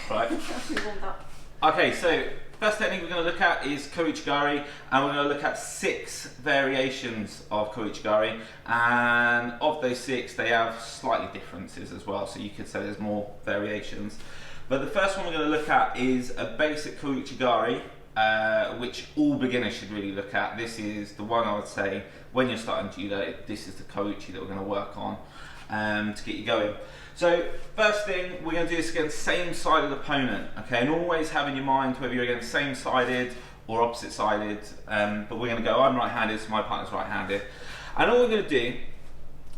Right. Okay, so first technique we're going to look at is Ko-uchi-gari, and we're going to look at 6 variations of Ko-uchi-gari, and of those 6 they have slightly differences as well, so you could say there's more variations. But the first one we're going to look at is a basic Ko-uchi-gari, which all beginners should really look at. This is the one I would say when you're starting judo, this is the Ko-uchi that we're going to work on to get you going. So first thing we're going to do is against same sided opponent, okay, and always have in your mind whether you're against same sided or opposite sided, but we're going to go, I'm right handed, so my partner's right handed, and all we're going to do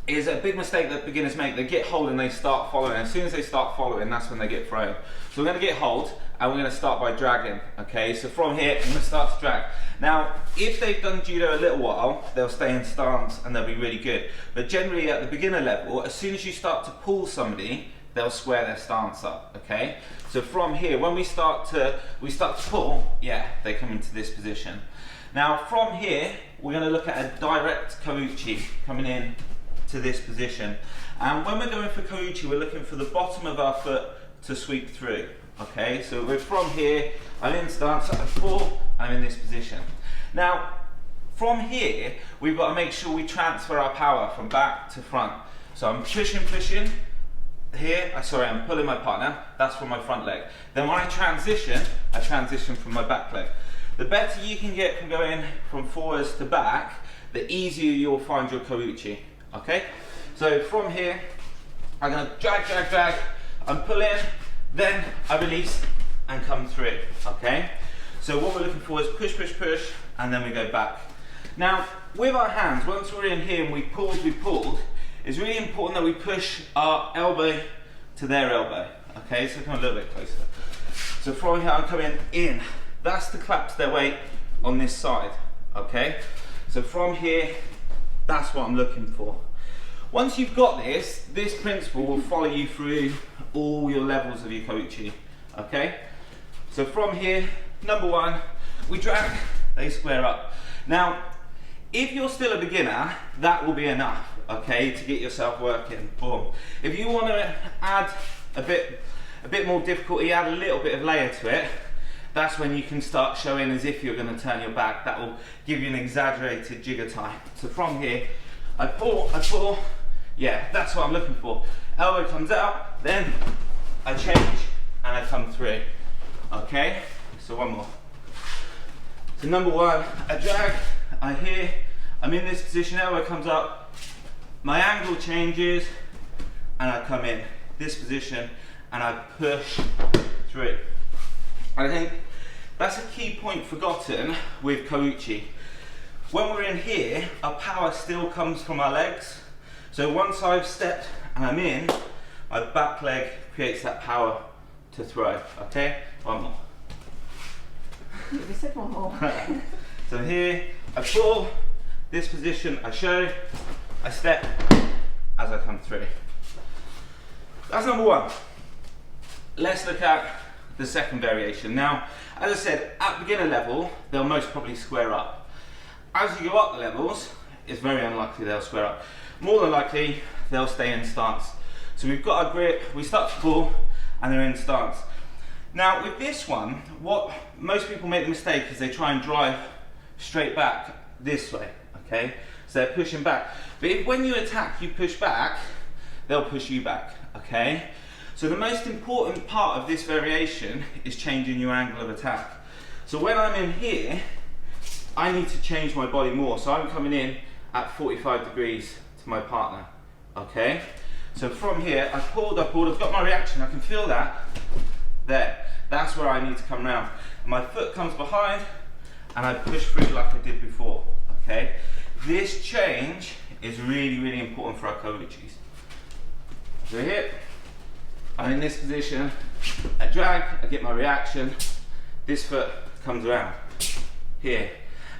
is a big mistake that beginners make. They get hold and they start following. As soon as they start following, that's when they get thrown. So we're going to get hold and we're going to start by dragging, okay? So from here, I'm going to start to drag. Now, if they've done judo a little while, they'll stay in stance and they'll be really good. But generally at the beginner level, as soon as you start to pull somebody, they'll square their stance up, okay? So from here, when we start to pull, yeah, they come into this position. Now from here, we're going to look at a direct Ko-uchi coming in to this position, and when we're going for Ko-uchi, we're looking for the bottom of our foot to sweep through, okay? So we're from here, I'm in stance, I pull, I'm in this position. Now from here, we've got to make sure we transfer our power from back to front. So I'm pushing here, I'm pulling my partner, that's from my front leg. Then when I transition from my back leg. The better you can get from going from forwards to back, the easier you'll find your Ko-uchi. Okay, so from here, I'm going to drag, I'm pulling, then I release and come through, okay? So what we're looking for is push, and then we go back. Now, with our hands, once we're in here and we pulled, it's really important that we push our elbow to their elbow, okay? So come a little bit closer. So from here, I'm coming in. That's to collapse their weight on this side, okay? So from here, that's what I'm looking for. Once you've got this principle will follow you through all your levels of your Ko-uchi, okay? So from here, number 1, we drag, they square up. Now, if you're still a beginner, that will be enough, okay, to get yourself working. Boom. If you want to add a bit more difficulty, add a little bit of layer to it, that's when you can start showing as if you're going to turn your back. That will give you an exaggerated jigger time. So from here, I pull, yeah, that's what I'm looking for. Elbow comes out, then I change and I come through. Okay, so one more. So number 1, I drag, I'm in this position, elbow comes up, my angle changes, and I come in this position and I push through. I think that's a key point forgotten with Ko-uchi. When we're in here, our power still comes from our legs. So once I've stepped and I'm in, my back leg creates that power to throw, okay? One more. You said one more. So here, I pull, this position, I show, I step as I come through. That's number 1. Let's look at the second variation. Now, as I said, at beginner level, they'll most probably square up. As you go up the levels, it's very unlikely they'll square up. More than likely, they'll stay in stance. So we've got our grip, we start to pull, and they're in stance. Now, with this one, what most people make the mistake is they try and drive straight back this way, okay? So they're pushing back. But if when you attack, you push back, they'll push you back, okay? So the most important part of this variation is changing your angle of attack. So when I'm in here, I need to change my body more. So I'm coming in at 45 degrees to my partner, okay? So from here, I've pulled, I've got my reaction, I can feel that, there. That's where I need to come round. And my foot comes behind, and I push through like I did before, okay? This change is really, really important for our Ko-uchis. So here, I'm in this position, I drag, I get my reaction, this foot comes around, here.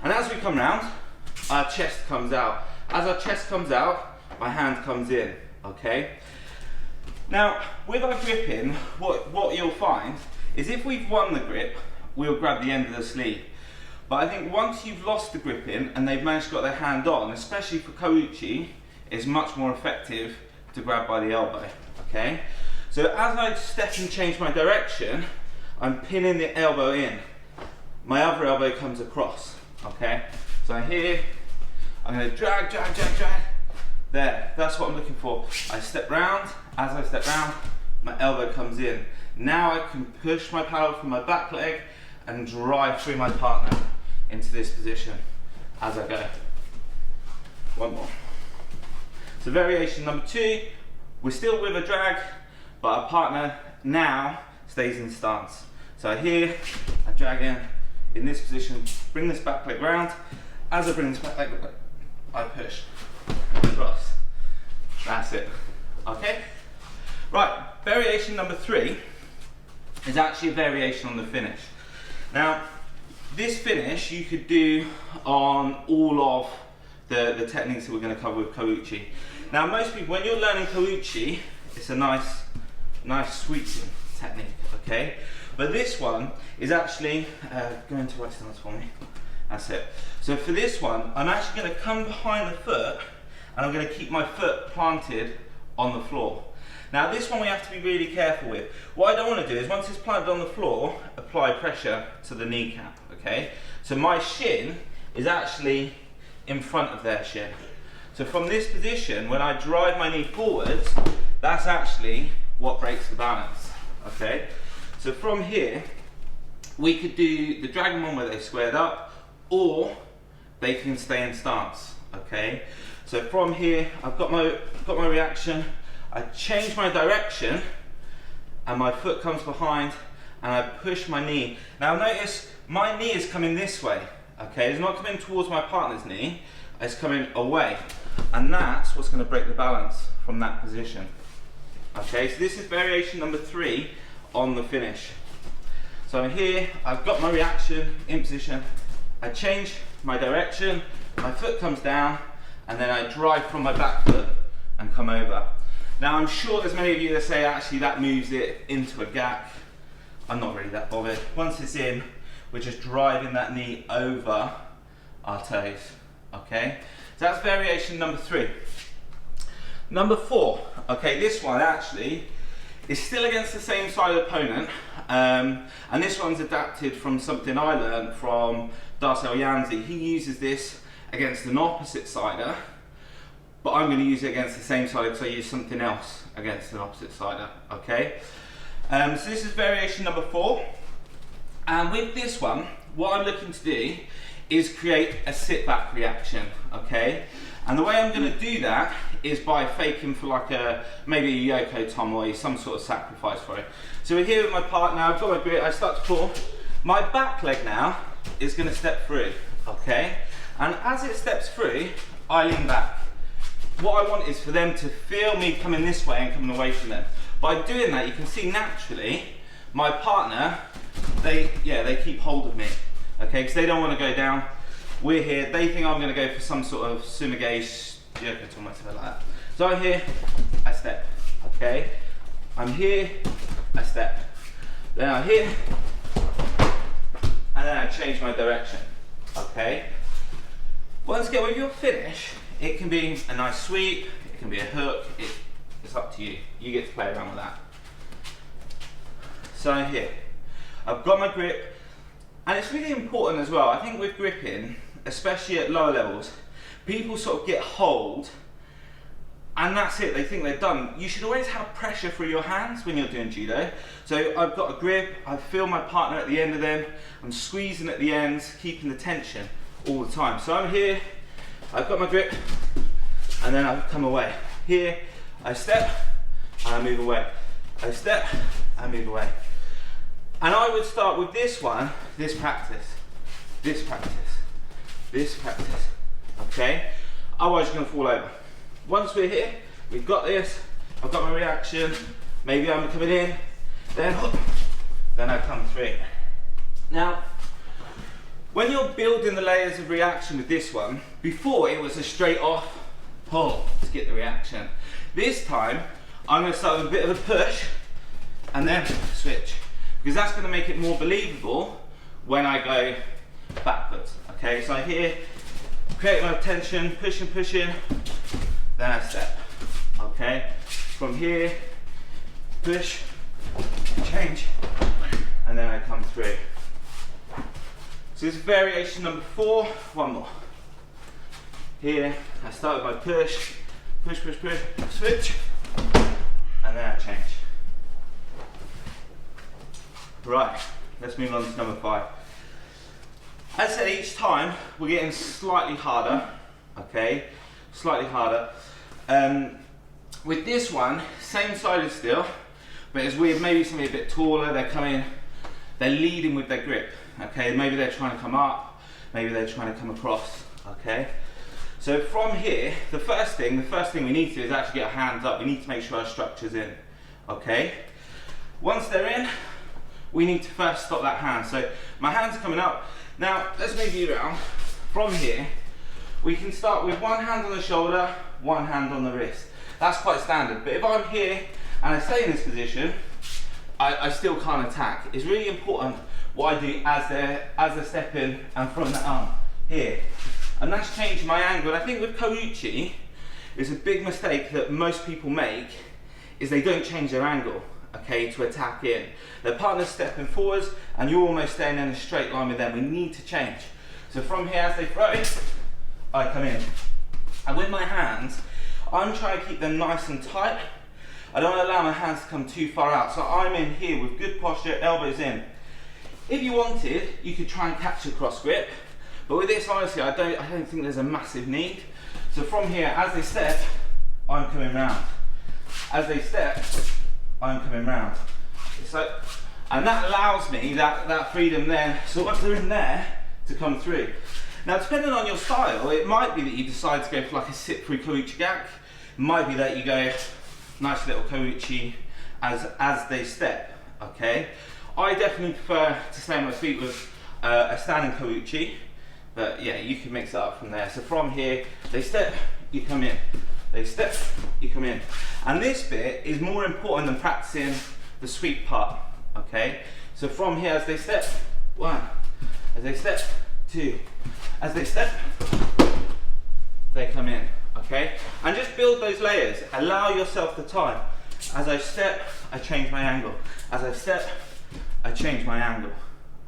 And as we come round, our chest comes out. As our chest comes out, my hand comes in, okay? Now, with our gripping, what you'll find is if we've won the grip, we'll grab the end of the sleeve. But I think once you've lost the gripping and they've managed to get their hand on, especially for Ko-uchi, it's much more effective to grab by the elbow, okay? So So as I step and change my direction, I'm pinning the elbow in. My other elbow comes across, okay? So here, I'm gonna drag. There, that's what I'm looking for. I step round, as I step round, my elbow comes in. Now I can push my paddle from my back leg and drive through my partner into this position as I go. One more. So variation number 2, we're still with a drag, but our partner now stays in stance. So here, I drag in this position, bring this back leg round. As I bring this back leg, I push across. That's it. Okay? Right, variation number 3 is actually a variation on the finish. Now, this finish you could do on all of the techniques that we're going to cover with Ko-uchi. Now, most people, when you're learning Ko-uchi, it's a nice sweeping technique, okay? But this one is actually, go into right stance for me. That's it. So for this one, I'm actually going to come behind the foot and I'm going to keep my foot planted on the floor. Now this one we have to be really careful with. What I don't want to do is once it's planted on the floor, apply pressure to the kneecap, okay? So my shin is actually in front of their shin. So from this position, when I drive my knee forwards, that's actually what breaks the balance, okay? So from here, we could do the dragon one where they squared up, or they can stay in stance, okay? So from here, I've got my reaction, I change my direction, and my foot comes behind, and I push my knee. Now notice, my knee is coming this way, okay? It's not coming towards my partner's knee, it's coming away. And that's what's going to break the balance from that position. Okay, so this is variation number 3 on the finish. So I'm here, I've got my reaction in position, I change my direction, my foot comes down, and then I drive from my back foot and come over. Now I'm sure there's many of you that say actually that moves it into a gap. I'm not really that bothered. Once it's in, we're just driving that knee over our toes, okay? So that's variation number 3. Number 4, okay, this one actually is still against the same side opponent, and this one's adapted from something I learned from Darcel Yanzi. He uses this against an opposite sider, but I'm going to use it against the same sider because I use something else against an opposite sider, okay? So this is variation number 4, and with this one, what I'm looking to do is create a sit back reaction, okay? And the way I'm going to do that is by faking for like maybe a Yoko Tomoe, some sort of sacrifice for it. So we're here with my partner, I've got my grip, I start to pull. My back leg now is going to step through, okay? And as it steps through, I lean back. What I want is for them to feel me coming this way and coming away from them. By doing that, you can see naturally, my partner, they keep hold of me, okay? Because they don't want to go down. We're here, they think I'm going to go for some sort of sumigay, Yoko Tomoe, something like that. So I'm here, I step, okay? I'm here, I step. Then I'm here, and then I change my direction, okay? Once again, with your finish, it can be a nice sweep, it can be a hook, it's up to you. You get to play around with that. So I'm here, I've got my grip, and it's really important as well. I think with gripping, especially at lower levels, people sort of get hold, and that's it, they think they're done. You should always have pressure through your hands when you're doing judo. So I've got a grip, I feel my partner at the end of them, I'm squeezing at the ends, keeping the tension all the time. So I'm here, I've got my grip, and then I come away. Here, I step, and I move away. I step, I move away. And I would start with this one, this practice, this practice, this practice, okay? Otherwise you're gonna fall over. Once we're here, we've got this, I've got my reaction, maybe I'm coming in, then I come through. Now, when you're building the layers of reaction with this one, before it was a straight off pull to get the reaction. This time, I'm gonna start with a bit of a push, and then switch. Because that's gonna make it more believable when I go backwards, okay? So I'm here, create my tension, pushing, then I step, okay? From here, push, change, and then I come through. So this is variation number 4, one more. Here, I started by push, push, push, push, switch, and then I change. Right, let's move on to number 5. As I said, each time we're getting slightly harder, okay? Slightly harder. With this one, same sided still, but it's weird, maybe somebody a bit taller, they're leading with their grip, okay? Maybe they're trying to come up, maybe they're trying to come across, okay? So from here, the first thing we need to do is actually get our hands up. We need to make sure our structure's in, okay? Once they're in, we need to first stop that hand. So my hands are coming up. Now, let's move you around. From here, we can start with one hand on the shoulder, one hand on the wrist. That's quite standard, but if I'm here and I stay in this position, I still can't attack. It's really important what I do as they're stepping and from the arm, here. And that's changed my angle. And I think with Ko-uchi, it's a big mistake that most people make, is they don't change their angle, okay, to attack in. Their partner's stepping forwards and you're almost staying in a straight line with them. We need to change. So from here, as they throw, I come in. And with my hands, I'm trying to keep them nice and tight. I don't want to allow my hands to come too far out. So I'm in here with good posture, elbows in. If you wanted, you could try and catch a cross grip. But with this, honestly, I don't think there's a massive need. So from here, as they step, I'm coming round. As they step, I'm coming round. So, and that allows me that freedom then, so once they're in there, to come through. Now, depending on your style, it might be that you decide to go for like a sit through Ko-uchi-gari. It might be that you go nice little Ko-uchi as they step, okay? I definitely prefer to stay on my feet with a standing Ko-uchi. But yeah, you can mix it up from there. So from here, they step, you come in. They step, you come in. And this bit is more important than practicing the sweep part, okay? So from here, as they step, 1, as they step, 2, as they step, they come in, okay? And just build those layers. Allow yourself the time. As I step, I change my angle. As I step, I change my angle,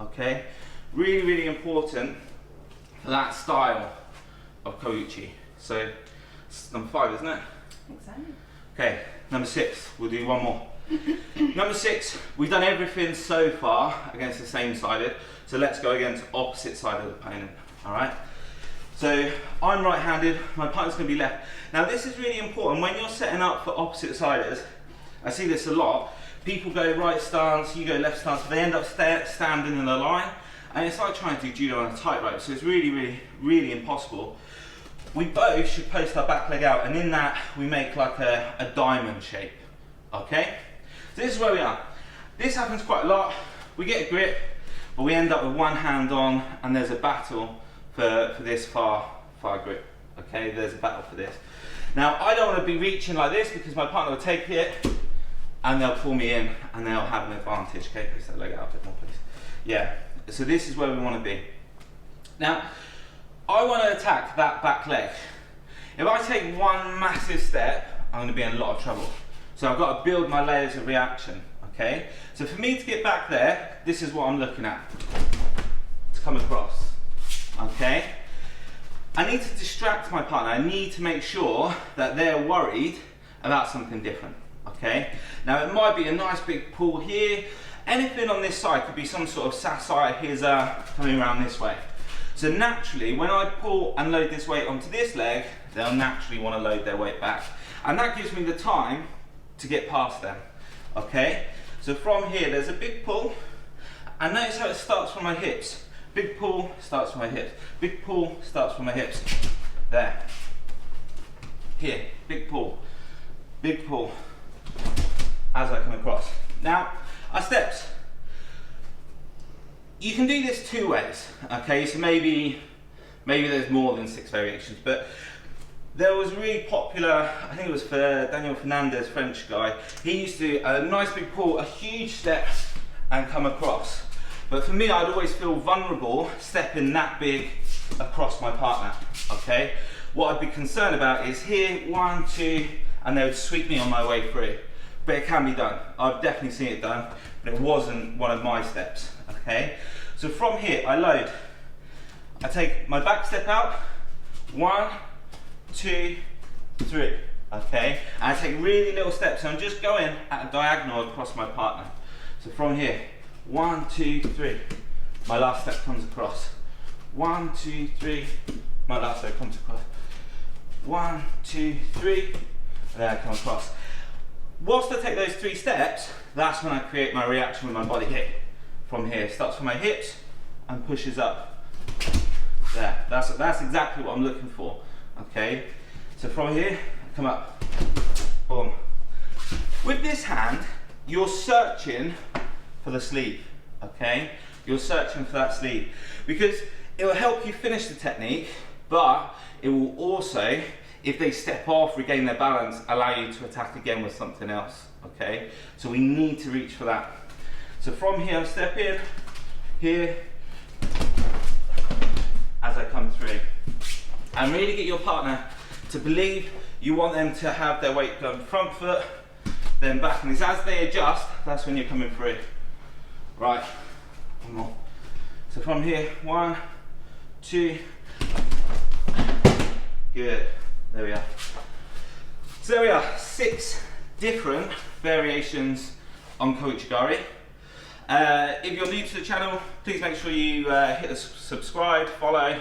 okay? Really, really important for that style of Ko-uchi. So it's number 5, isn't it? I think so. Okay, number 6, we'll do one more. Number 6, we've done everything so far against the same sided, so let's go against opposite sided opponent, all right? So I'm right-handed, my partner's gonna be left. Now this is really important, when you're setting up for opposite siders, I see this a lot, people go right stance, you go left stance, but they end up standing in a line, and it's like trying to do judo on a tightrope, so it's really, really, really impossible. We both should post our back leg out, and in that we make like a diamond shape, okay? So this is where we are. This happens quite a lot. We get a grip, but we end up with one hand on, and there's a battle for this far grip, okay? There's a battle for this. Now, I don't want to be reaching like this because my partner will take it, and they'll pull me in, and they'll have an advantage. Okay, post that leg out a bit more, please. Yeah. So this is where we want to be. Now, I want to attack that back leg. If I take one massive step, I'm going to be in a lot of trouble. So I've got to build my layers of reaction, okay? So for me to get back there, this is what I'm looking at. To come across, okay? I need to distract my partner. I need to make sure that they're worried about something different, okay? Now it might be a nice big pull here. Anything on this side could be some sort of sasai hiza coming around this way. So naturally, when I pull and load this weight onto this leg, they'll naturally want to load their weight back. And that gives me the time to get past them, okay? So from here, there's a big pull, and notice how it starts from my hips. Big pull, starts from my hips. Big pull, starts from my hips. There. Here, big pull, as I come across. Now, our steps. You can do this 2 ways, okay? So maybe there's more than 6 variations, but there was really popular, I think it was for Daniel Fernandez, French guy. He used to do a nice big pull, a huge step, and come across. But for me, I'd always feel vulnerable stepping that big across my partner, okay? What I'd be concerned about is here, 1, 2, and they would sweep me on my way through. but it can be done. I've definitely seen it done, but it wasn't one of my steps, okay? So from here, I load. I take my back step out, 1, 2, 3, okay? And I take really little steps, and I'm just going at a diagonal across my partner. So from here, 1, 2, 3, my last step comes across. 1, 2, 3, my last step comes across. 1, 2, 3, and then I come across. Whilst I take those 3 steps, that's when I create my reaction with my body hip. From here, starts from my hips and pushes up. There, that's exactly what I'm looking for, okay? So from here, I come up, boom. With this hand, you're searching for the sleeve, okay? You're searching for that sleeve because it will help you finish the technique, but it will also, if they step off, regain their balance, allow you to attack again with something else, okay? So we need to reach for that. So from here, I'm stepping here as I come through. And really get your partner to believe you want them to have their weight done front foot, then back. And it's as they adjust, that's when you're coming through. Right, one more. So from here, 1, 2, good, there we are. So there we are, 6 different variations on Ko-uchi-gari. If you're new to the channel, please make sure you hit the subscribe, follow,